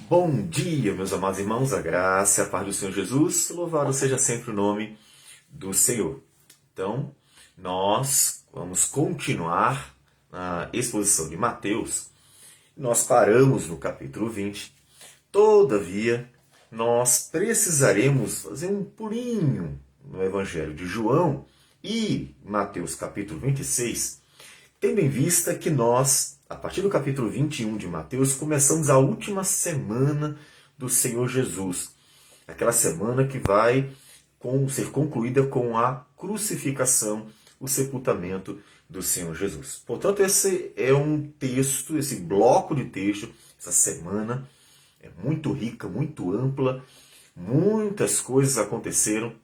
Bom dia, meus amados irmãos, a graça e a paz do Senhor Jesus, louvado seja sempre o nome do Senhor. Então, nós vamos continuar na exposição de Mateus. Nós paramos no capítulo 20. Todavia, nós precisaremos fazer um pulinho no Evangelho de João e Mateus capítulo 26, tendo em vista que nós, a partir do capítulo 21 de Mateus, começamos a última semana do Senhor Jesus. Aquela semana que vai ser concluída com a crucificação, o sepultamento do Senhor Jesus. Portanto, esse é um texto, esse bloco de texto, essa semana é muito rica, muito ampla, muitas coisas aconteceram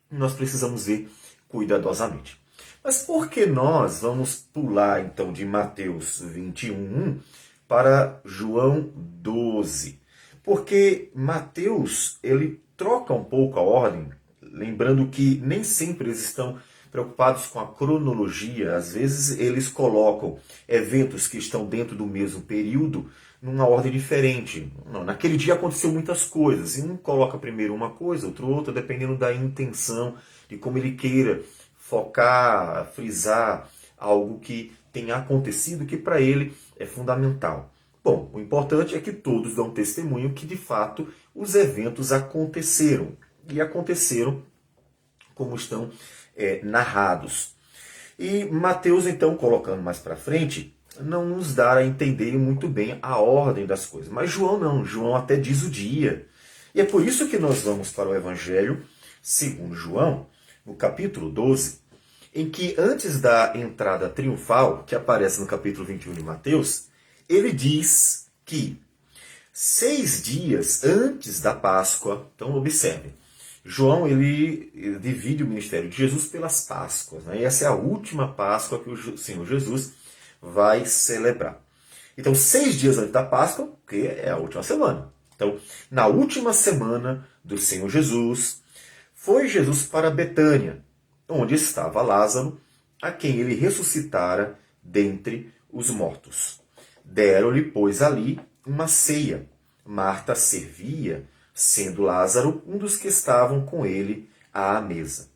e nós precisamos ver cuidadosamente. Mas por que nós vamos pular então de Mateus 21 para João 12? Porque Mateus, ele troca um pouco a ordem, lembrando que nem sempre eles estão preocupados com a cronologia. Às vezes eles colocam eventos que estão dentro do mesmo período numa ordem diferente. Naquele dia aconteceu muitas coisas, e um coloca primeiro uma coisa, outro outra, dependendo da intenção, de como ele queira focar, frisar algo que tenha acontecido, que para ele é fundamental. Bom, o importante é que todos dão testemunho que, de fato, os eventos aconteceram. E aconteceram como estão narrados. E Mateus, então, colocando mais para frente, não nos dá a entender muito bem a ordem das coisas. Mas João não. João até diz o dia. E é por isso que nós vamos para o Evangelho segundo João, no capítulo 12, em que antes da entrada triunfal, que aparece no capítulo 21 de Mateus, ele diz que 6 dias antes da Páscoa, então observe, João ele divide o ministério de Jesus pelas Páscoas, né? E essa é a última Páscoa que o Senhor Jesus vai celebrar. Então, 6 dias antes da Páscoa, que é a última semana. Então, na última semana do Senhor Jesus, foi Jesus para Betânia, onde estava Lázaro, a quem ele ressuscitara dentre os mortos. Deram-lhe, pois, ali uma ceia. Marta servia, sendo Lázaro um dos que estavam com ele à mesa.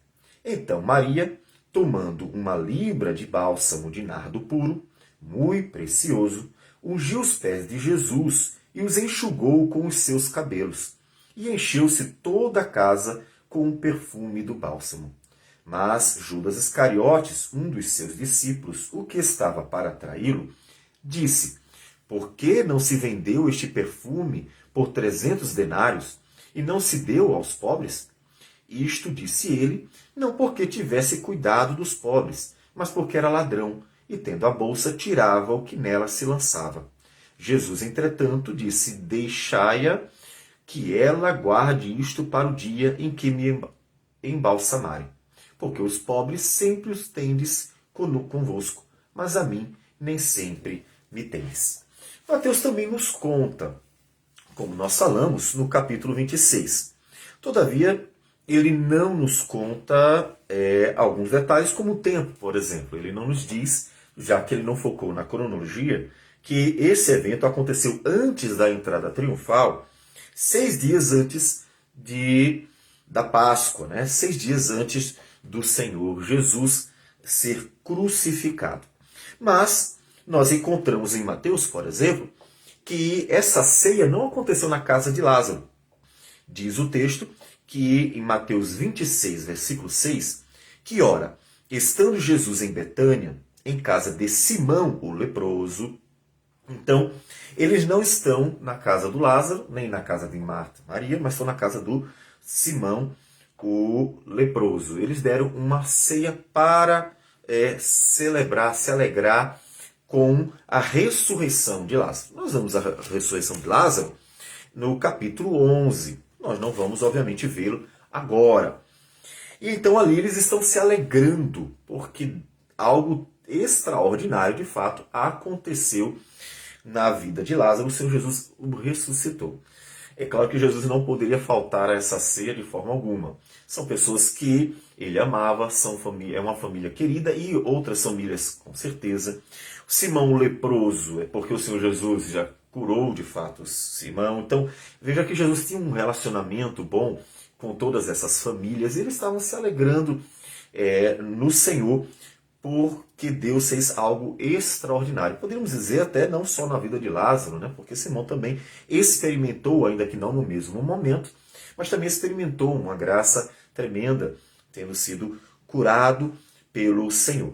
Então Maria, tomando uma libra de bálsamo de nardo puro, muito precioso, ungiu os pés de Jesus e os enxugou com os seus cabelos, e encheu-se toda a casa com o perfume do bálsamo. Mas Judas Iscariotes, um dos seus discípulos, o que estava para traí-lo, disse: por que não se vendeu este perfume por 300 denários e não se deu aos pobres? Isto disse ele, não porque tivesse cuidado dos pobres, mas porque era ladrão, e tendo a bolsa, tirava o que nela se lançava. Jesus, entretanto, disse: deixai-a, que ela guarde isto para o dia em que me embalsamarem. Porque os pobres sempre os tendes convosco, mas a mim nem sempre me tendes. Mateus também nos conta, como nós falamos no capítulo 26. Todavia, ele não nos conta alguns detalhes, como o tempo, por exemplo. Ele não nos diz, já que ele não focou na cronologia, que esse evento aconteceu antes da entrada triunfal, 6 dias antes da Páscoa, né? 6 dias antes do Senhor Jesus ser crucificado. Mas nós encontramos em Mateus, por exemplo, que essa ceia não aconteceu na casa de Lázaro. Diz o texto que em Mateus 26, versículo 6, que ora, estando Jesus em Betânia, em casa de Simão, o leproso. Então, eles não estão na casa do Lázaro, nem na casa de Marta e Maria, mas estão na casa do Simão, o leproso. Eles deram uma ceia para celebrar, se alegrar com a ressurreição de Lázaro. Nós vemos a ressurreição de Lázaro no capítulo 11. Nós não vamos, obviamente, vê-lo agora. E então ali eles estão se alegrando, porque algo extraordinário, de fato, aconteceu na vida de Lázaro. O Senhor Jesus o ressuscitou. É claro que Jesus não poderia faltar a essa ceia de forma alguma. São pessoas que ele amava, é uma família querida, e outras famílias, com certeza. Simão o leproso, é porque o Senhor Jesus já curou de fato Simão. Então, veja que Jesus tinha um relacionamento bom com todas essas famílias, e eles estavam se alegrando no Senhor, porque Deus fez algo extraordinário. Poderíamos dizer até não só na vida de Lázaro, né? Porque Simão também experimentou, ainda que não no mesmo momento, mas também experimentou uma graça tremenda, tendo sido curado pelo Senhor.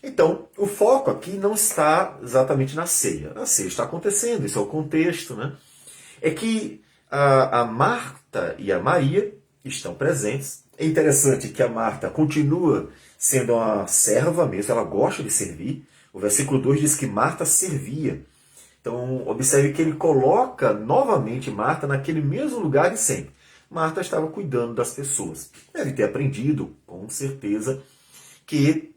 Então, o foco aqui não está exatamente na ceia. A ceia está acontecendo, esse é o contexto, né? É que a Marta e a Maria estão presentes. É interessante que a Marta continua sendo uma serva mesmo, ela gosta de servir. O versículo 2 diz que Marta servia. Então, observe que ele coloca novamente Marta naquele mesmo lugar de sempre. Marta estava cuidando das pessoas. Deve ter aprendido, com certeza, que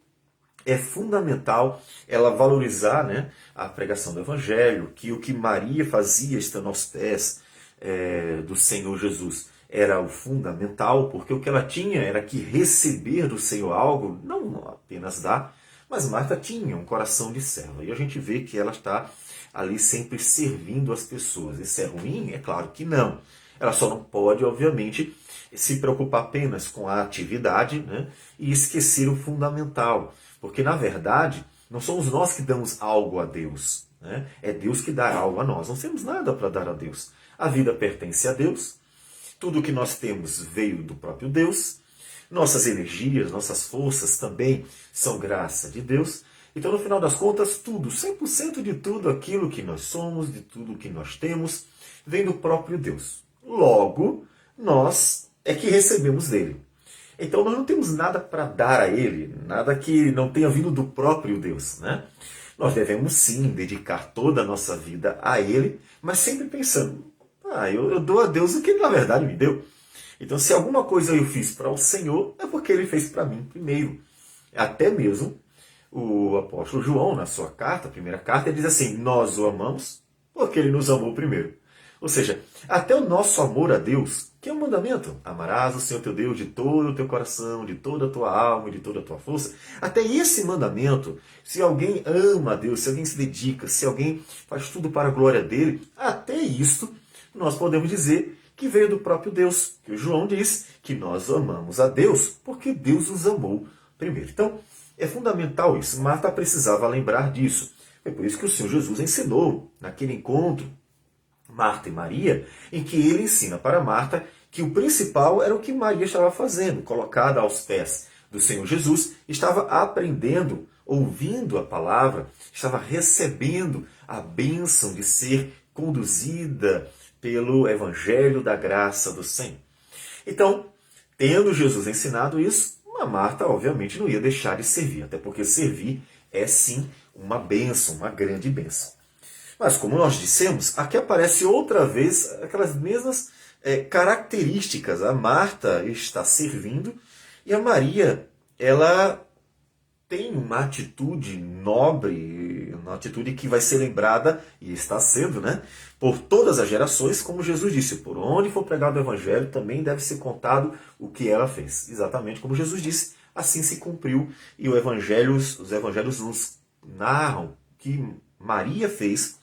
é fundamental ela valorizar, né, a pregação do Evangelho, que o que Maria fazia estando aos pés do Senhor Jesus era o fundamental, porque o que ela tinha era que receber do Senhor algo, não apenas dar, mas Marta tinha um coração de serva. E a gente vê que ela está ali sempre servindo as pessoas. Isso é ruim? É claro que não. Ela só não pode, obviamente, se preocupar apenas com a atividade, né, e esquecer o fundamental. Porque, na verdade, não somos nós que damos algo a Deus, né? É Deus que dá algo a nós. Não temos nada para dar a Deus. A vida pertence a Deus. Tudo que nós temos veio do próprio Deus. Nossas energias, nossas forças também são graça de Deus. Então, no final das contas, tudo, 100% de tudo aquilo que nós somos, de tudo que nós temos, vem do próprio Deus. Logo, nós é que recebemos dele. Então nós não temos nada para dar a Ele, nada que não tenha vindo do próprio Deus, né? Nós devemos sim dedicar toda a nossa vida a Ele, mas sempre pensando, eu dou a Deus o que na verdade me deu. Então se alguma coisa eu fiz para o Senhor, é porque Ele fez para mim primeiro. Até mesmo o apóstolo João, na sua carta, a primeira carta, ele diz assim, nós o amamos porque Ele nos amou primeiro. Ou seja, até o nosso amor a Deus, que é um mandamento, amarás o Senhor teu Deus de todo o teu coração, de toda a tua alma e de toda a tua força, até esse mandamento, se alguém ama a Deus, se alguém se dedica, se alguém faz tudo para a glória dele, até isto nós podemos dizer que veio do próprio Deus. Que o João diz que nós amamos a Deus porque Deus os amou primeiro. Então, é fundamental isso. Marta precisava lembrar disso. É por isso que o Senhor Jesus ensinou naquele encontro Marta e Maria, em que ele ensina para Marta que o principal era o que Maria estava fazendo, colocada aos pés do Senhor Jesus, estava aprendendo, ouvindo a palavra, estava recebendo a bênção de ser conduzida pelo Evangelho da graça do Senhor. Então, tendo Jesus ensinado isso, a Marta obviamente não ia deixar de servir, até porque servir é sim uma bênção, uma grande bênção. Mas, como nós dissemos, aqui aparece outra vez aquelas mesmas características. A Marta está servindo e a Maria, ela tem uma atitude nobre, uma atitude que vai ser lembrada, e está sendo, né, por todas as gerações, como Jesus disse, por onde for pregado o Evangelho, também deve ser contado o que ela fez. Exatamente como Jesus disse, assim se cumpriu, e os evangelhos nos narram que Maria fez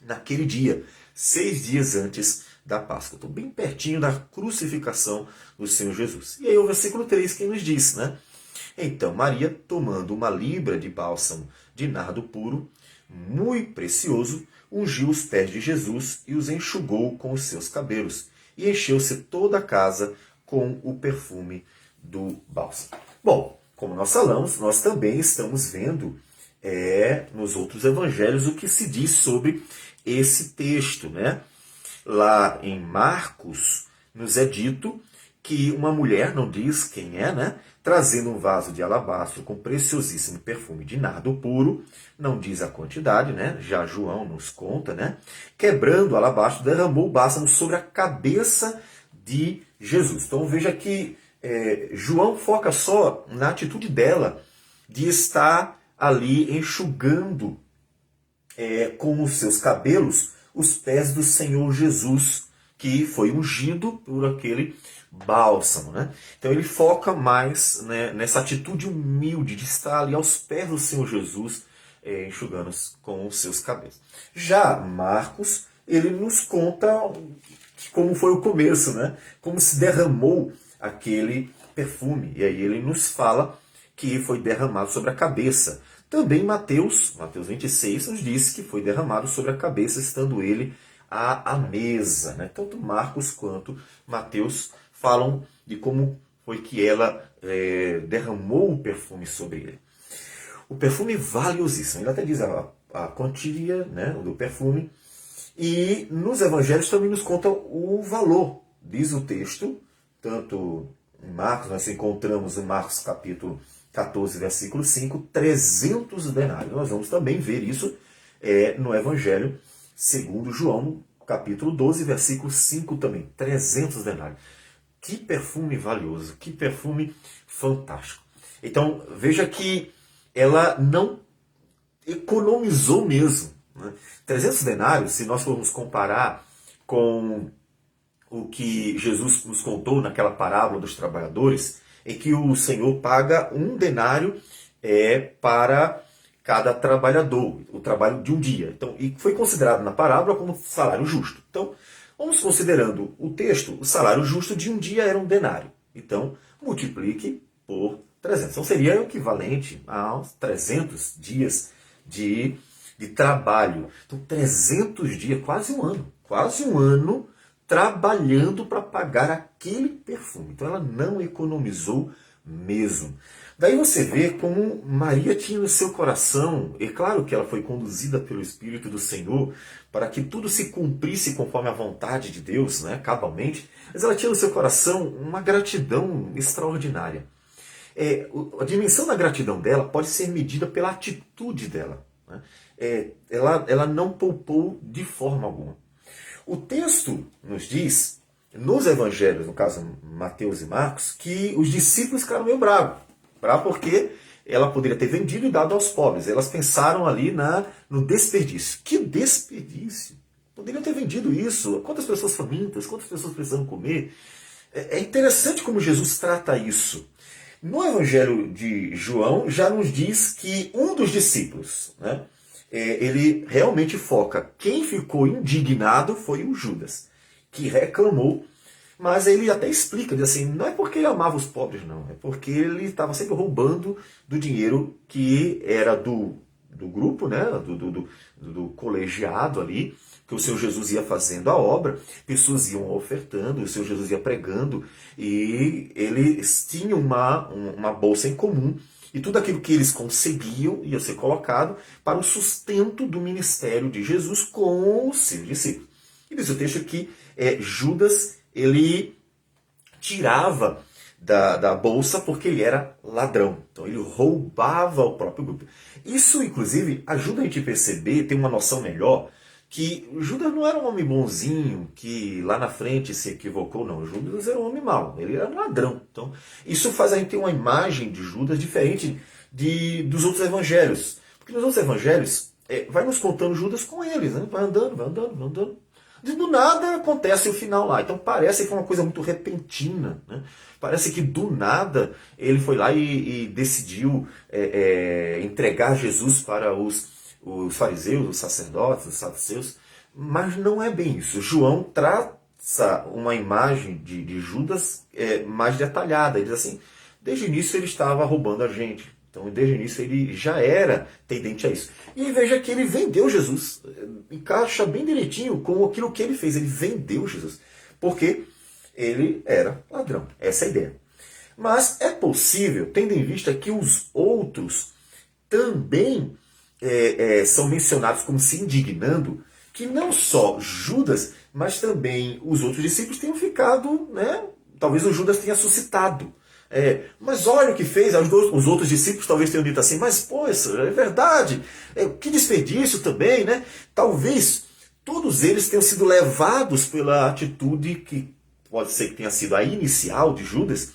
naquele dia, 6 dias antes da Páscoa. Estou bem pertinho da crucificação do Senhor Jesus. E aí o versículo 3 que nos diz, né? Então Maria, tomando uma libra de bálsamo de nardo puro, muito precioso, ungiu os pés de Jesus e os enxugou com os seus cabelos, e encheu-se toda a casa com o perfume do bálsamo. Bom, como nós falamos, nós também estamos vendo nos outros evangelhos o que se diz sobre esse texto, né? Lá em Marcos nos é dito que uma mulher, não diz quem é, né, trazendo um vaso de alabastro com preciosíssimo perfume de nardo puro, não diz a quantidade, né? Já João nos conta, né? Quebrando o alabastro, derramou o bálsamo sobre a cabeça de Jesus. Então veja que João foca só na atitude dela de estar ali enxugando com os seus cabelos os pés do Senhor Jesus, que foi ungido por aquele bálsamo, né? Então ele foca mais, né, nessa atitude humilde de estar ali aos pés do Senhor Jesus, enxugando com os seus cabelos. Já Marcos, ele nos conta como foi o começo, né? Como se derramou aquele perfume. E aí ele nos fala que foi derramado sobre a cabeça. Também Mateus 26, nos diz que foi derramado sobre a cabeça, estando ele à mesa. Né? Tanto Marcos quanto Mateus falam de como foi que ela derramou o perfume sobre ele. O perfume valiosíssimo. Ele até diz a quantia, né, do perfume. E nos evangelhos também nos conta o valor. Diz o texto, tanto em Marcos, nós encontramos em Marcos capítulo 14, versículo 5, 300 denários. Nós vamos também ver isso no evangelho segundo João, capítulo 12, versículo 5 também. 300 denários. Que perfume valioso, que perfume fantástico. Então, veja que ela não economizou mesmo. Né? 300 denários, se nós formos comparar com o que Jesus nos contou naquela parábola dos trabalhadores, em que o Senhor paga um denário para cada trabalhador, o trabalho de um dia. Então, e foi considerado na parábola como salário justo. Então, vamos considerando o texto, o salário justo de um dia era um denário. Então, multiplique por 300. Então, seria o equivalente a 300 dias de trabalho. Então, 300 dias, quase um ano trabalhando para pagar aquele perfume. Então, ela não economizou mesmo. Daí você vê como Maria tinha no seu coração, e claro que ela foi conduzida pelo Espírito do Senhor para que tudo se cumprisse conforme a vontade de Deus, né, cabalmente, mas ela tinha no seu coração uma gratidão extraordinária. A dimensão da gratidão dela pode ser medida pela atitude dela. Né? Ela não poupou de forma alguma. O texto nos diz, nos evangelhos, no caso Mateus e Marcos, que os discípulos ficaram meio bravos porque ela poderia ter vendido e dado aos pobres. Elas pensaram ali no desperdício. Que desperdício! Poderiam ter vendido isso. Quantas pessoas famintas, quantas pessoas precisam comer? É interessante como Jesus trata isso. No Evangelho de João, já nos diz que um dos discípulos, né, ele realmente foca. Quem ficou indignado foi o Judas, que reclamou. Mas ele até explica, diz assim, não é porque ele amava os pobres, não. É porque ele estava sempre roubando do dinheiro que era do grupo, né, do colegiado ali, que o Senhor Jesus ia fazendo a obra, pessoas iam ofertando, o Senhor Jesus ia pregando, e eles tinham uma bolsa em comum, e tudo aquilo que eles conseguiam ia ser colocado para o sustento do ministério de Jesus com os seus discípulos. E diz o texto que Judas, ele tirava da bolsa porque ele era ladrão. Então ele roubava o próprio grupo. Isso, inclusive, ajuda a gente a perceber, ter uma noção melhor, que Judas não era um homem bonzinho, que lá na frente se equivocou, não. Judas era um homem mau, ele era um ladrão. Então, isso faz a gente ter uma imagem de Judas diferente dos outros evangelhos. Porque nos outros evangelhos, vai nos contando Judas com eles, né? Vai andando. Do nada acontece o final lá. Então parece que foi uma coisa muito repentina. Né? Parece que do nada ele foi lá e decidiu entregar Jesus para os fariseus, os sacerdotes, os saduceus. Mas não é bem isso. João traça uma imagem de Judas mais detalhada. Ele diz assim, desde o início ele estava roubando a gente. Então, desde o início, ele já era tendente a isso. E veja que ele vendeu Jesus. Encaixa bem direitinho com aquilo que ele fez. Ele vendeu Jesus. Porque ele era ladrão. Essa é a ideia. Mas é possível, tendo em vista que os outros também são mencionados como se indignando, que não só Judas, mas também os outros discípulos tenham ficado, né? Talvez o Judas tenha suscitado. Mas olha o que fez, os outros discípulos talvez tenham dito assim, mas pô, isso é verdade, que desperdício também, né? Talvez todos eles tenham sido levados pela atitude que pode ser que tenha sido a inicial de Judas,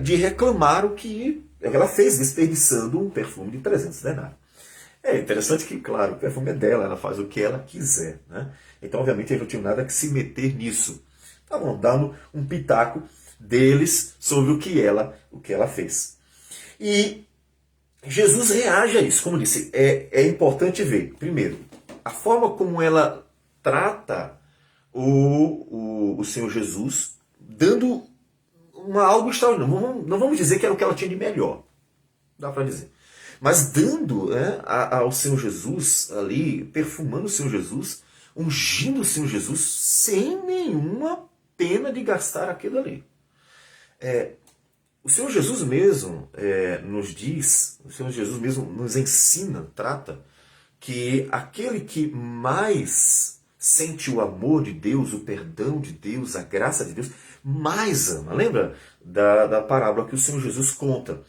de reclamar o que ela fez, desperdiçando um perfume de 300 denários. É interessante que, claro, o perfume é dela, ela faz o que ela quiser, né? Então, obviamente, eles não tinham nada que se meter nisso. Estavam dando um pitaco deles sobre o que ela fez. E Jesus reage a isso. Como eu disse, é importante ver, primeiro, a forma como ela trata o Senhor Jesus, dando algo extraordinário. Não vamos dizer que era o que ela tinha de melhor, dá para dizer. Mas dando, né, ao Senhor Jesus ali, perfumando o Senhor Jesus, ungindo o Senhor Jesus, sem nenhuma pena de gastar aquilo ali. O Senhor Jesus mesmo nos diz, o Senhor Jesus mesmo nos ensina, trata, que aquele que mais sente o amor de Deus, o perdão de Deus, a graça de Deus, mais ama. Lembra da parábola que o Senhor Jesus conta?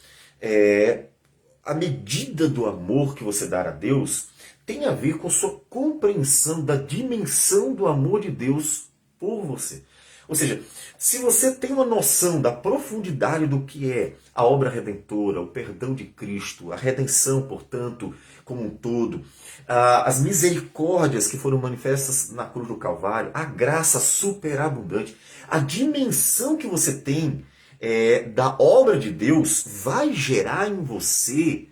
A medida do amor que você dá a Deus tem a ver com sua compreensão da dimensão do amor de Deus por você. Ou seja, se você tem uma noção da profundidade do que é a obra redentora, o perdão de Cristo, a redenção, portanto, como um todo, as misericórdias que foram manifestas na cruz do Calvário, a graça superabundante, a dimensão que você tem da obra de Deus vai gerar em você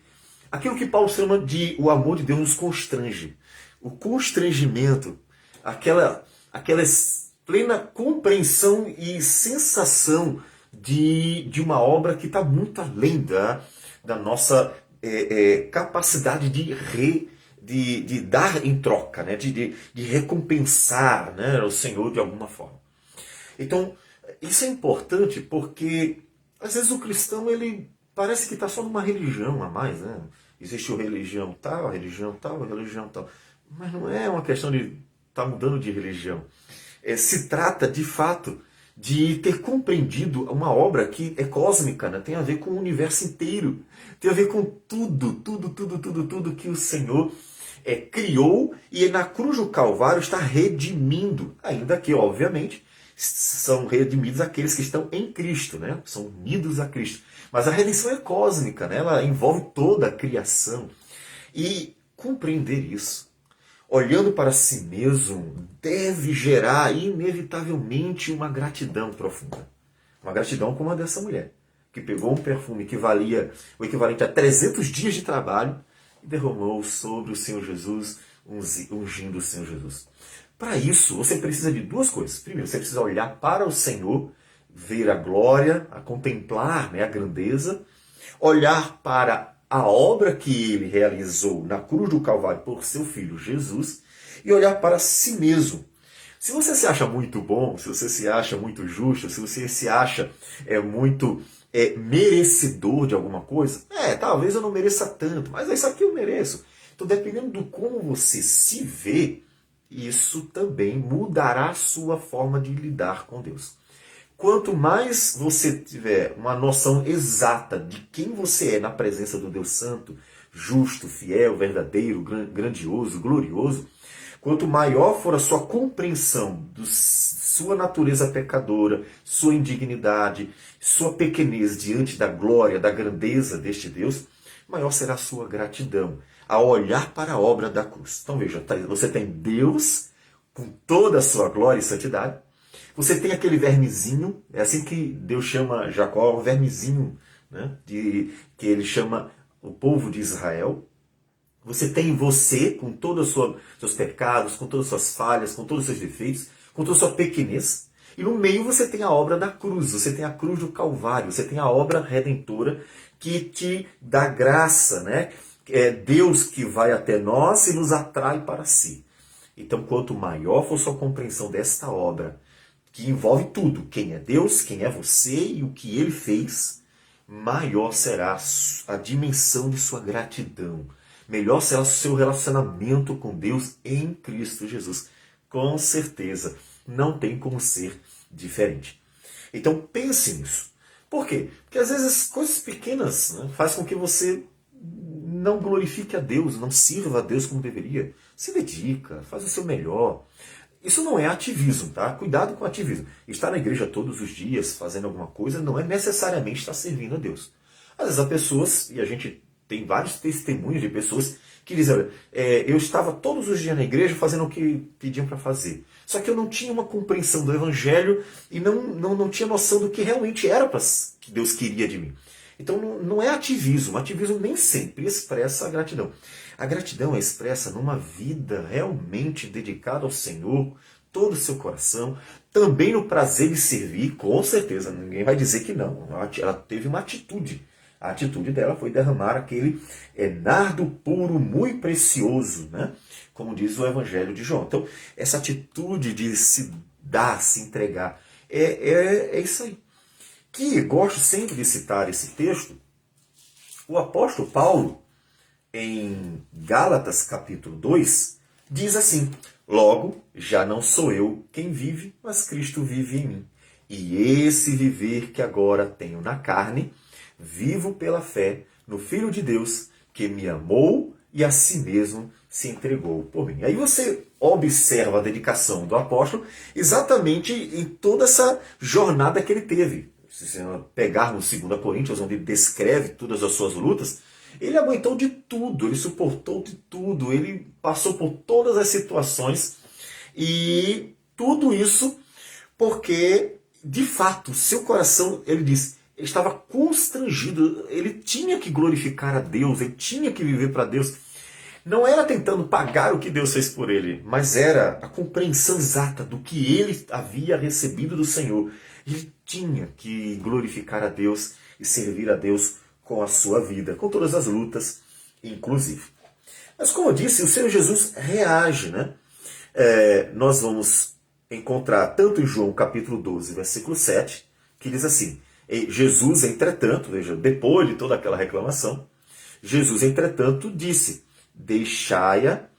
aquilo que Paulo chama de o amor de Deus nos constrange. O constrangimento, aquela plena compreensão e sensação de uma obra que está muito além da nossa capacidade de dar em troca, né? de recompensar, né, o Senhor de alguma forma. Então, isso é importante porque às vezes o cristão ele parece que está só numa religião a mais, né? Existe a religião tal, a religião tal, a religião tal. Mas não é uma questão de estar mudando de religião. Se trata, de fato, de ter compreendido uma obra que é cósmica, né? Tem a ver com o universo inteiro. Tem a ver com tudo que o Senhor criou e na cruz do Calvário está redimindo. Ainda que, obviamente, são redimidos aqueles que estão em Cristo, né? São unidos a Cristo. Mas a redenção é cósmica, né? Ela envolve toda a criação. E compreender isso, olhando para si mesmo, deve gerar inevitavelmente uma gratidão profunda. Uma gratidão como a dessa mulher, que pegou um perfume que valia o equivalente a 300 dias de trabalho e derramou sobre o Senhor Jesus, ungindo o Senhor Jesus. Para isso, você precisa de duas coisas. Primeiro, você precisa olhar para o Senhor, ver a glória, a contemplar, né, a grandeza, olhar para a obra que ele realizou na cruz do Calvário por seu Filho Jesus e olhar para si mesmo. Se você se acha muito bom, se você se acha muito justo, se você se acha muito merecedor de alguma coisa, talvez eu não mereça tanto, mas isso aqui eu mereço. Então, dependendo do como você se vê, isso também mudará a sua forma de lidar com Deus. Quanto mais você tiver uma noção exata de quem você é na presença do Deus Santo, justo, fiel, verdadeiro, grandioso, glorioso, quanto maior for a sua compreensão de sua natureza pecadora, sua indignidade, sua pequenez diante da glória, da grandeza deste Deus, maior será a sua gratidão ao olhar para a obra da cruz. Então veja, você tem Deus com toda a sua glória e santidade. Você tem aquele vermezinho, é assim que Deus chama Jacó, o vermezinho, né, que ele chama o povo de Israel. Você tem você com todos os seus pecados, com todas as suas falhas, com todos os seus defeitos, com toda a sua pequenez. E no meio você tem a obra da cruz, você tem a cruz do Calvário, você tem a obra redentora que te dá graça, né? É Deus que vai até nós e nos atrai para si. Então, quanto maior for sua compreensão desta obra, que envolve tudo, quem é Deus, quem é você e o que Ele fez, maior será a dimensão de sua gratidão. Melhor será o seu relacionamento com Deus em Cristo Jesus. Com certeza, não tem como ser diferente. Então pense nisso. Por quê? Porque às vezes coisas pequenas, né, fazem com que você não glorifique a Deus, não sirva a Deus como deveria. Se dedica, faz o seu melhor. Isso não é ativismo, tá? Cuidado com o ativismo. Estar na igreja todos os dias, fazendo alguma coisa, não é necessariamente estar servindo a Deus. Às vezes há pessoas, e a gente tem vários testemunhos de pessoas que dizem, olha, eu estava todos os dias na igreja fazendo o que pediam para fazer. Só que eu não tinha uma compreensão do evangelho e não tinha noção do que realmente era que Deus queria de mim. Então não é ativismo. Ativismo nem sempre expressa a gratidão. A gratidão é expressa numa vida realmente dedicada ao Senhor, todo o seu coração, também no prazer de servir, com certeza, ninguém vai dizer que não. Ela teve uma atitude. A atitude dela foi derramar aquele nardo puro, muito precioso, né? Como diz o Evangelho de João. Então, essa atitude de se dar, se entregar, é isso aí. Que gosto sempre de citar esse texto, o apóstolo Paulo, em Gálatas capítulo 2, diz assim: logo, já não sou eu quem vive, mas Cristo vive em mim. E esse viver que agora tenho na carne, vivo pela fé no Filho de Deus, que me amou e a si mesmo se entregou por mim. Aí você observa a dedicação do apóstolo exatamente em toda essa jornada que ele teve. Se você pegar no 2 Coríntios, onde ele descreve todas as suas lutas, ele aguentou de tudo, ele suportou de tudo, ele passou por todas as situações e tudo isso porque, de fato, seu coração, ele diz, ele estava constrangido, ele tinha que glorificar a Deus, ele tinha que viver para Deus. Não era tentando pagar o que Deus fez por ele, mas era a compreensão exata do que ele havia recebido do Senhor. Ele tinha que glorificar a Deus e servir a Deus com a sua vida, com todas as lutas, inclusive. Mas como eu disse, o Senhor Jesus reage, né? Nós vamos encontrar tanto em João capítulo 12, versículo 7, que diz assim: Jesus, entretanto, veja, depois de toda aquela reclamação, Jesus, entretanto, disse: deixai-a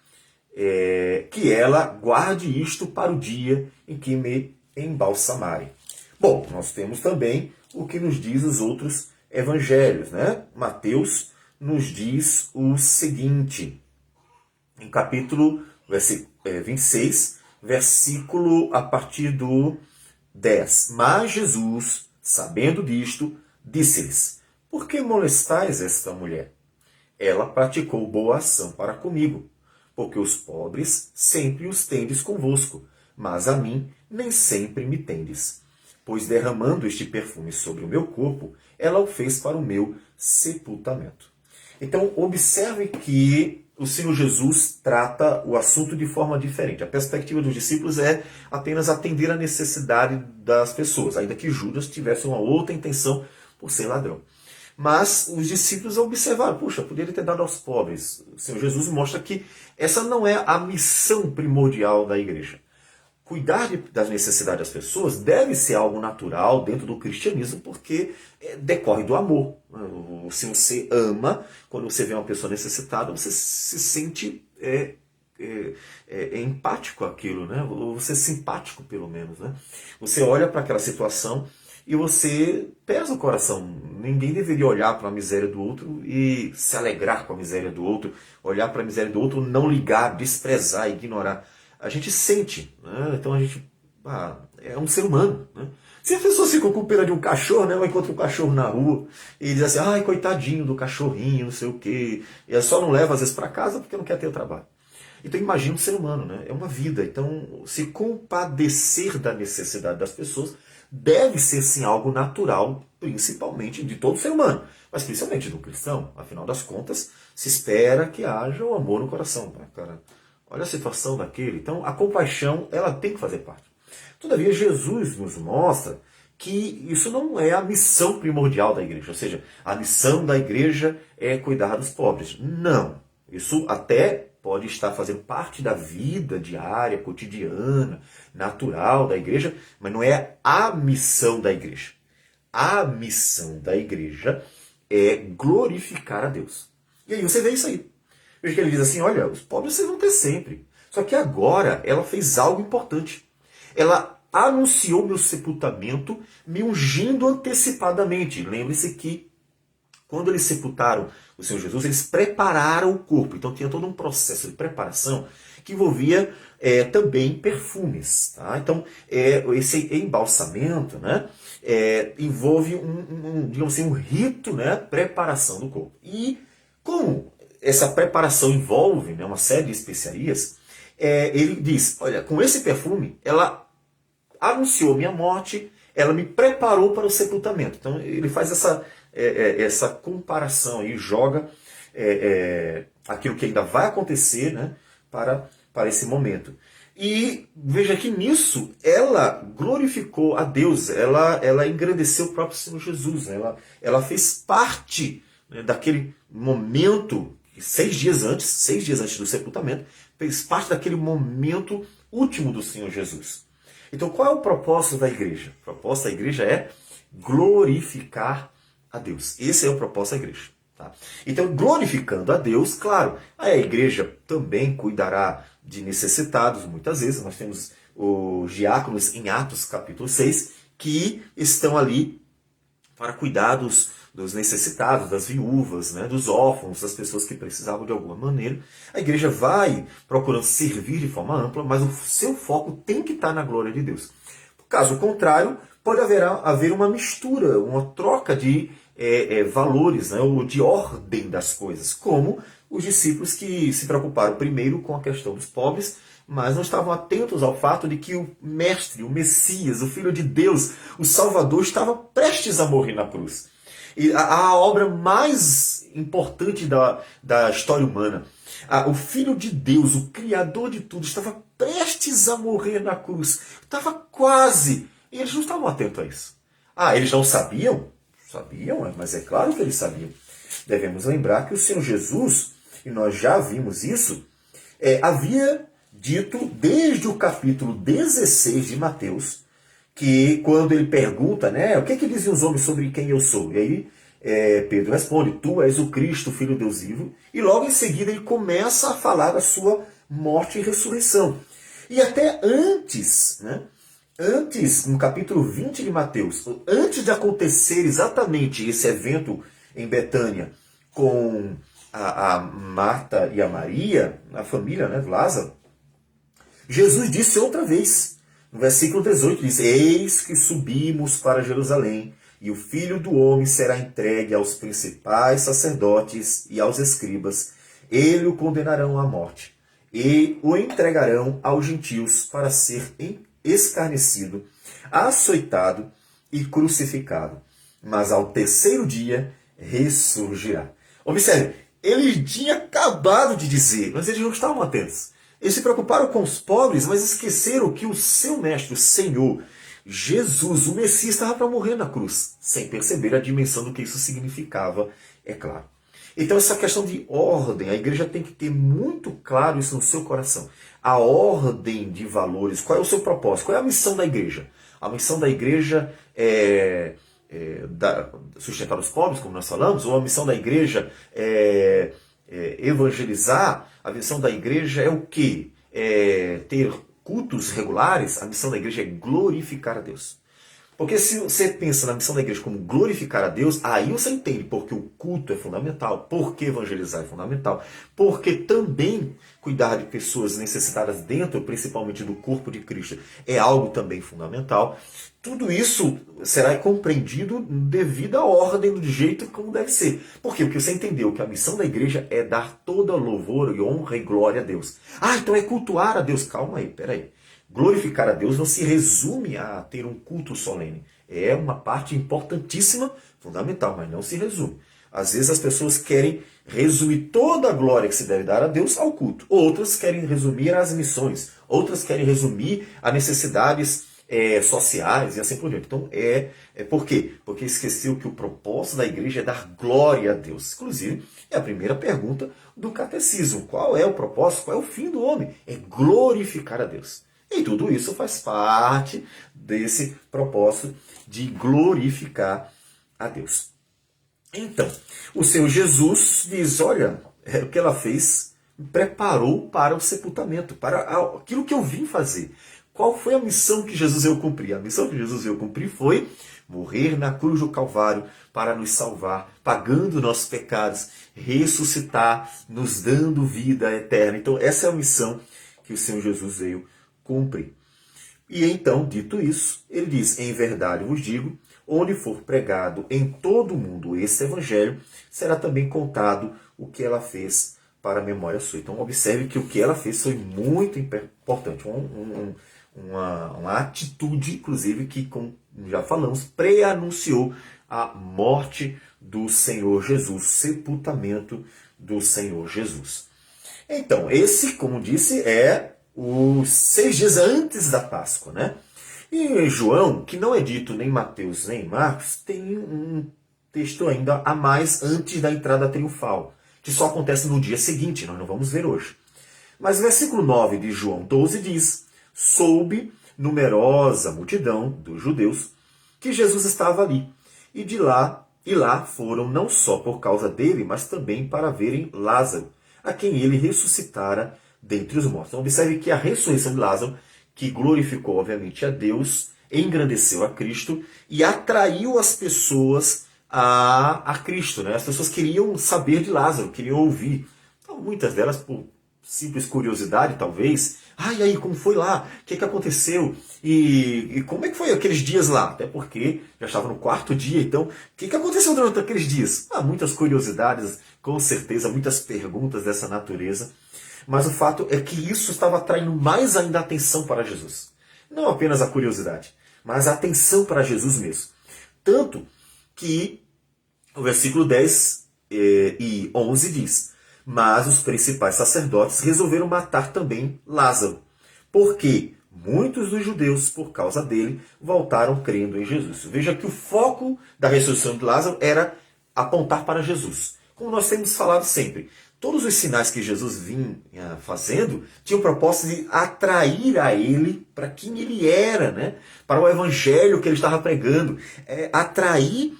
que ela guarde isto para o dia em que me embalsamarem. Bom, nós temos também o que nos diz os outros evangelhos, né? Mateus nos diz o seguinte, em capítulo 26, versículo a partir do 10. Mas Jesus, sabendo disto, disse-lhes: por que molestais esta mulher? Ela praticou boa ação para comigo, porque os pobres sempre os tendes convosco, mas a mim nem sempre me tendes. Pois derramando este perfume sobre o meu corpo, ela o fez para o meu sepultamento. Então, observe que o Senhor Jesus trata o assunto de forma diferente. A perspectiva dos discípulos é apenas atender a necessidade das pessoas, ainda que Judas tivesse uma outra intenção por ser ladrão. Mas os discípulos observaram, puxa, poderia ter dado aos pobres. O Senhor Jesus mostra que essa não é a missão primordial da igreja. Cuidar das necessidades das pessoas deve ser algo natural dentro do cristianismo, porque decorre do amor. Se você ama, quando você vê uma pessoa necessitada, você se sente empático àquilo, né? Ou você é simpático, pelo menos. Né? Você olha para aquela situação e você pesa o coração. Ninguém deveria olhar para a miséria do outro e se alegrar com a miséria do outro, olhar para a miséria do outro, não ligar, desprezar, ignorar. A gente sente, né? Então a gente é um ser humano. Né? Se as pessoas ficam com pena de um cachorro, né? Ou encontra um cachorro na rua e diz assim, ai, coitadinho do cachorrinho, não sei o quê, e só não leva às vezes para casa porque não quer ter o trabalho. Então imagina um ser humano, né? É uma vida. Então se compadecer da necessidade das pessoas deve ser sim algo natural, principalmente de todo ser humano, mas principalmente do cristão. Afinal das contas, se espera que haja o amor no coração, né, cara? Olha a situação daquele. Então, a compaixão, ela tem que fazer parte. Todavia, Jesus nos mostra que isso não é a missão primordial da igreja. Ou seja, a missão da igreja é cuidar dos pobres. Não. Isso até pode estar fazendo parte da vida diária, cotidiana, natural da igreja, mas não é a missão da igreja. A missão da igreja é glorificar a Deus. E aí você vê isso aí. Veja que ele diz assim, olha, os pobres vocês vão ter sempre. Só que agora ela fez algo importante. Ela anunciou meu sepultamento, me ungindo antecipadamente. Lembre-se que quando eles sepultaram o Senhor Jesus, eles prepararam o corpo. Então tinha todo um processo de preparação que envolvia também perfumes. Tá? Então esse embalsamento, né, envolve digamos assim, um rito, né, preparação do corpo. E como essa preparação envolve, né, uma série de especiarias, ele diz, olha, com esse perfume, ela anunciou minha morte, ela me preparou para o sepultamento. Então ele faz essa comparação e joga aquilo que ainda vai acontecer, né, para esse momento. E veja que nisso ela glorificou a Deus, ela engrandeceu o próprio Senhor Jesus, ela fez parte, né, daquele momento, 6 dias antes do sepultamento, fez parte daquele momento último do Senhor Jesus. Então qual é o propósito da igreja? O propósito da igreja é glorificar a Deus. Esse é o propósito da igreja. Tá? Então, glorificando a Deus, claro, a igreja também cuidará de necessitados, muitas vezes. Nós temos os diáconos em Atos capítulo 6, que estão ali para cuidar dos necessitados, das viúvas, né, dos órfãos, das pessoas que precisavam de alguma maneira. A igreja vai procurando servir de forma ampla, mas o seu foco tem que estar na glória de Deus. Caso contrário, pode haver uma mistura, uma troca de valores, né, ou de ordem das coisas, como os discípulos que se preocuparam primeiro com a questão dos pobres, mas não estavam atentos ao fato de que o Mestre, o Messias, o Filho de Deus, o Salvador, estava prestes a morrer na cruz. E a obra mais importante da história humana, o Filho de Deus, o Criador de tudo, estava prestes a morrer na cruz. Estava quase. E eles não estavam atentos a isso. Eles não sabiam? Sabiam, mas é claro que eles sabiam. Devemos lembrar que o Senhor Jesus, e nós já vimos isso, havia dito desde o capítulo 16 de Mateus, que quando ele pergunta, né, o que dizem os homens sobre quem eu sou? E aí Pedro responde, tu és o Cristo, Filho de Deus vivo, e logo em seguida ele começa a falar da sua morte e ressurreição. E até antes, né, no capítulo 20 de Mateus, antes de acontecer exatamente esse evento em Betânia com a Marta e a Maria, a família, né, de Lázaro, Jesus disse outra vez, no versículo 18, diz, eis que subimos para Jerusalém, e o Filho do Homem será entregue aos principais sacerdotes e aos escribas. Ele o condenarão à morte, e o entregarão aos gentios para ser escarnecido, açoitado e crucificado. Mas ao terceiro dia ressurgirá. Observe, ele tinha acabado de dizer, mas eles não estavam atentos. Eles se preocuparam com os pobres, mas esqueceram que o seu mestre, o Senhor, Jesus, o Messias, estava para morrer na cruz, sem perceber a dimensão do que isso significava, é claro. Então essa questão de ordem, a igreja tem que ter muito claro isso no seu coração. A ordem de valores, qual é o seu propósito, qual é a missão da igreja? A missão da igreja é sustentar os pobres, como nós falamos, ou a missão da igreja é evangelizar? A missão da igreja é o quê? Ter cultos regulares? A missão da igreja é glorificar a Deus. Porque se você pensa na missão da igreja como glorificar a Deus, aí você entende porque o culto é fundamental, porque evangelizar é fundamental, porque também cuidar de pessoas necessitadas dentro, principalmente do corpo de Cristo, é algo também fundamental. Tudo isso será compreendido devido à ordem, do jeito como deve ser. Por quê? Porque você entendeu que a missão da igreja é dar toda louvor e honra e glória a Deus. Então é cultuar a Deus. Calma aí, peraí. Glorificar a Deus não se resume a ter um culto solene. É uma parte importantíssima, fundamental, mas não se resume. Às vezes as pessoas querem resumir toda a glória que se deve dar a Deus ao culto. Outras querem resumir as missões. Outras querem resumir as necessidades sociais e assim por diante. Então, por quê? Porque esqueceu que o propósito da igreja é dar glória a Deus. Inclusive, é a primeira pergunta do catecismo. Qual é o propósito? Qual é o fim do homem? É glorificar a Deus. E tudo isso faz parte desse propósito de glorificar a Deus. Então, o Senhor Jesus diz, olha, o que ela fez, me preparou para o sepultamento, para aquilo que eu vim fazer. Qual foi a missão que Jesus veio cumprir? A missão que Jesus veio cumprir foi morrer na cruz do Calvário para nos salvar, pagando nossos pecados, ressuscitar, nos dando vida eterna. Então, essa é a missão que o Senhor Jesus veio cumprir. E então, dito isso, ele diz, em verdade vos digo, onde for pregado em todo o mundo esse evangelho, será também contado o que ela fez para a memória sua. Então, observe que o que ela fez foi muito importante. uma atitude, inclusive, que, como já falamos, pré-anunciou a morte do Senhor Jesus, o sepultamento do Senhor Jesus. Então, esse, como disse, é os 6 dias antes da Páscoa, né? E João, que não é dito nem em Mateus nem em Marcos, tem um texto ainda a mais antes da entrada triunfal, que só acontece no dia seguinte, nós não vamos ver hoje. Mas o versículo 9 de João 12 diz: soube numerosa multidão dos judeus que Jesus estava ali, e lá foram não só por causa dele, mas também para verem Lázaro, a quem ele ressuscitara dentre os mortos. Então, observe que a ressurreição de Lázaro, que glorificou obviamente a Deus, engrandeceu a Cristo e atraiu as pessoas a Cristo. Né? As pessoas queriam saber de Lázaro, queriam ouvir. Então, muitas delas, por simples curiosidade, talvez. Ah, e aí, como foi lá? O que aconteceu? E como é que foi aqueles dias lá? Até porque já estava no 4º dia, então, o que aconteceu durante aqueles dias? Muitas curiosidades, com certeza, muitas perguntas dessa natureza. Mas o fato é que isso estava atraindo mais ainda a atenção para Jesus. Não apenas a curiosidade, mas a atenção para Jesus mesmo. Tanto que o versículo 10 e 11 diz: mas os principais sacerdotes resolveram matar também Lázaro, porque muitos dos judeus, por causa dele, voltaram crendo em Jesus. Veja que o foco da ressurreição de Lázaro era apontar para Jesus. Como nós temos falado sempre, todos os sinais que Jesus vinha fazendo tinham o propósito de atrair a ele para quem ele era, né? Para o evangelho que ele estava pregando, atrair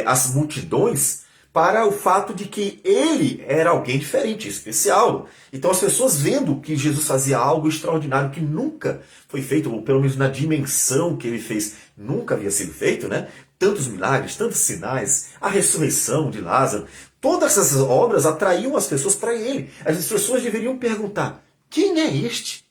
as multidões para o fato de que ele era alguém diferente, especial. Então as pessoas vendo que Jesus fazia algo extraordinário que nunca foi feito, ou pelo menos na dimensão que ele fez, nunca havia sido feito, né? Tantos milagres, tantos sinais, a ressurreição de Lázaro, todas essas obras atraíam as pessoas para ele. As pessoas deveriam perguntar: quem é este?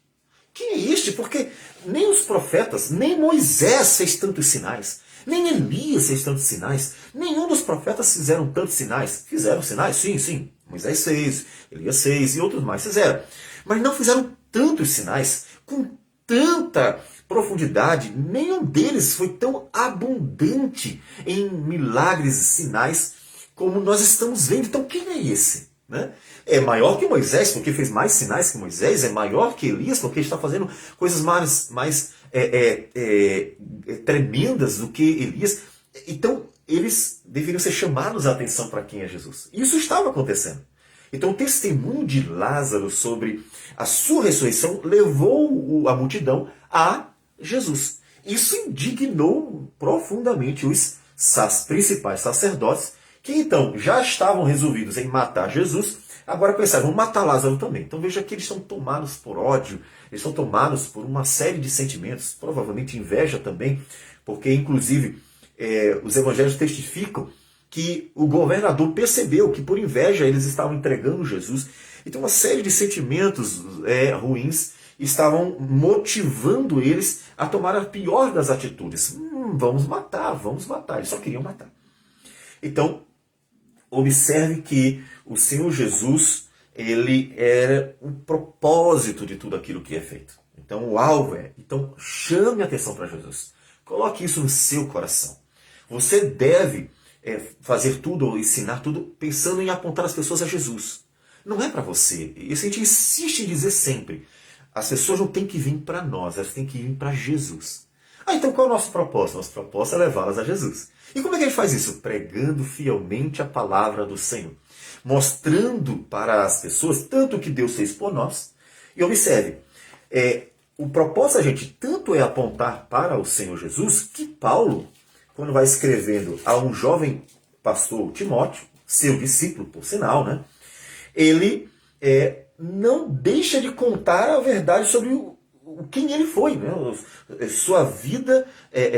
Quem é este? Porque nem os profetas, nem Moisés fez tantos sinais. Nem Elias fez tantos sinais. Nenhum dos profetas fizeram tantos sinais. Fizeram sinais? Sim, sim. Moisés fez, Elias fez e outros mais fizeram. Mas não fizeram tantos sinais, com tanta profundidade. Nenhum deles foi tão abundante em milagres e sinais como nós estamos vendo. Então quem é esse? Né? É maior que Moisés, porque fez mais sinais que Moisés. É maior que Elias, porque está fazendo coisas mais tremendas do que Elias. Então, eles deveriam ser chamados a atenção para quem é Jesus. Isso estava acontecendo. Então, o testemunho de Lázaro sobre a sua ressurreição levou a multidão a Jesus. Isso indignou profundamente os principais sacerdotes, que então já estavam resolvidos em matar Jesus. Agora pensaram, vamos matar Lázaro também. Então veja que eles são tomados por ódio, eles são tomados por uma série de sentimentos, provavelmente inveja também, porque inclusive os evangelhos testificam que o governador percebeu que por inveja eles estavam entregando Jesus. Então uma série de sentimentos ruins estavam motivando eles a tomar a pior das atitudes. Vamos matar, eles só queriam matar. Então, observe que o Senhor Jesus, ele era o propósito de tudo aquilo que é feito. Então o alvo então chame a atenção para Jesus. Coloque isso no seu coração. Você deve fazer tudo, ou ensinar tudo, pensando em apontar as pessoas a Jesus. Não é para você. Isso a gente insiste em dizer sempre. As pessoas não têm que vir para nós, elas têm que vir para Jesus. Então qual é o nosso propósito? Nosso propósito é levá-las a Jesus. E como é que a gente faz isso? Pregando fielmente a palavra do Senhor. Mostrando para as pessoas tanto o que Deus fez por nós. E observe, o propósito da gente tanto é apontar para o Senhor Jesus, que Paulo, quando vai escrevendo a um jovem pastor Timóteo, seu discípulo, por sinal, né, ele não deixa de contar a verdade sobre quem ele foi, né, sua vida,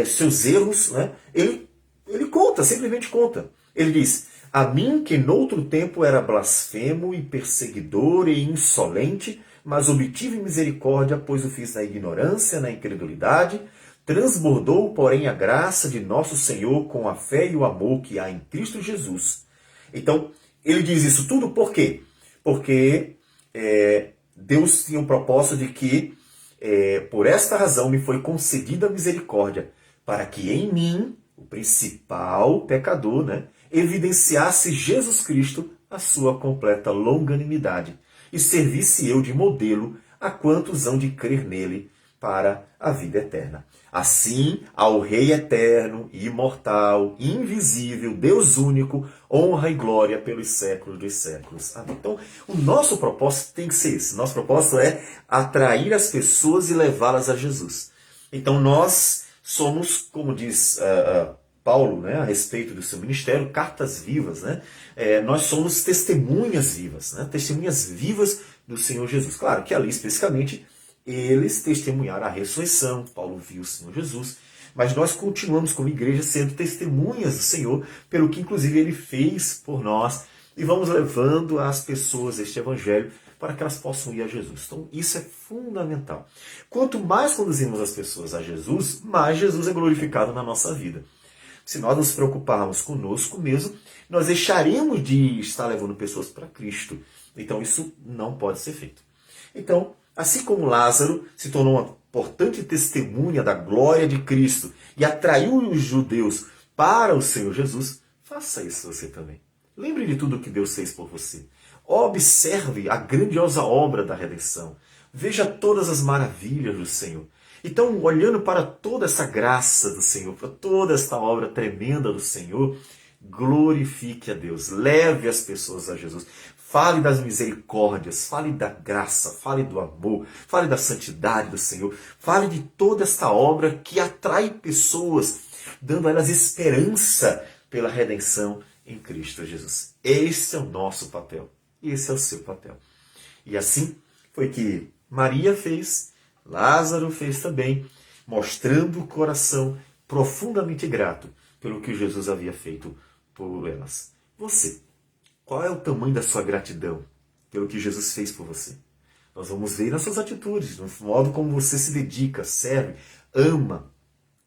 seus erros, né, ele conta, simplesmente conta. Ele diz: a mim que noutro tempo era blasfemo e perseguidor e insolente, mas obtive misericórdia, pois o fiz na ignorância, na incredulidade. Transbordou, porém, a graça de nosso Senhor com a fé e o amor que há em Cristo Jesus. Então, ele diz isso tudo por quê? Porque Deus tinha um propósito de que Por esta razão me foi concedida a misericórdia, para que em mim, o principal pecador, evidenciasse Jesus Cristo a sua completa longanimidade e servisse eu de modelo a quantos hão de crer nele para a vida eterna. Assim, ao Rei eterno, imortal, invisível, Deus único, honra e glória pelos séculos dos séculos. Amém. Então, o nosso propósito tem que ser esse. Nosso propósito é atrair as pessoas e levá-las a Jesus. Então, nós somos, como diz Paulo, a respeito do seu ministério, cartas vivas. Nós somos testemunhas vivas, testemunhas vivas do Senhor Jesus. Claro que ali, especificamente, eles testemunharam a ressurreição, Paulo viu o Senhor Jesus, mas nós continuamos como igreja sendo testemunhas do Senhor, pelo que inclusive Ele fez por nós, e vamos levando às pessoas este evangelho para que elas possam ir a Jesus. Então isso é fundamental. Quanto mais conduzimos as pessoas a Jesus, mais Jesus é glorificado na nossa vida. Se nós nos preocuparmos conosco mesmo, nós deixaremos de estar levando pessoas para Cristo. Então isso não pode ser feito. Então, assim como Lázaro se tornou uma importante testemunha da glória de Cristo e atraiu os judeus para o Senhor Jesus, faça isso você também. Lembre de tudo que Deus fez por você. Observe a grandiosa obra da redenção. Veja todas as maravilhas do Senhor. Então, olhando para toda essa graça do Senhor, para toda esta obra tremenda do Senhor, glorifique a Deus. Leve as pessoas a Jesus. Fale das misericórdias, fale da graça, fale do amor, fale da santidade do Senhor. Fale de toda esta obra que atrai pessoas, dando a elas esperança pela redenção em Cristo Jesus. Esse é o nosso papel. E esse é o seu papel. E assim foi que Maria fez, Lázaro fez também, mostrando o coração profundamente grato pelo que Jesus havia feito por elas. Você, qual é o tamanho da sua gratidão pelo que Jesus fez por você? Nós vamos ver nas suas atitudes, no modo como você se dedica, serve, ama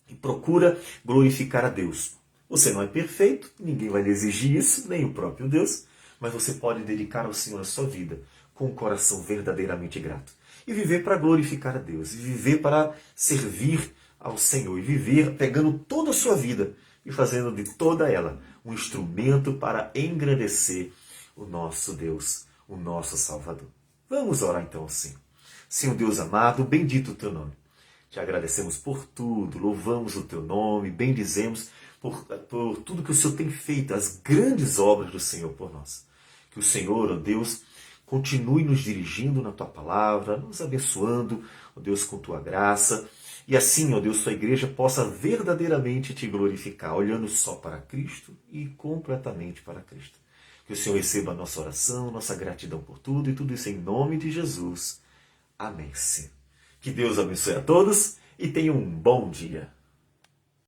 e procura glorificar a Deus. Você não é perfeito, ninguém vai lhe exigir isso, nem o próprio Deus, mas você pode dedicar ao Senhor a sua vida com um coração verdadeiramente grato. E viver para glorificar a Deus, e viver para servir ao Senhor, e viver pegando toda a sua vida e fazendo de toda ela um instrumento para engrandecer o nosso Deus, o nosso Salvador. Vamos orar então ao Senhor. Senhor Deus amado, bendito o teu nome. Te agradecemos por tudo, louvamos o teu nome, bendizemos por tudo que o Senhor tem feito, as grandes obras do Senhor por nós. Que o Senhor, ó Deus, continue nos dirigindo na tua palavra, nos abençoando, ó Deus, com tua graça. E assim, ó Deus, tua igreja possa verdadeiramente te glorificar, olhando só para Cristo e completamente para Cristo. Que o Senhor receba a nossa oração, nossa gratidão por tudo, e tudo isso em nome de Jesus. Amém, Senhor. Que Deus abençoe a todos e tenham um bom dia.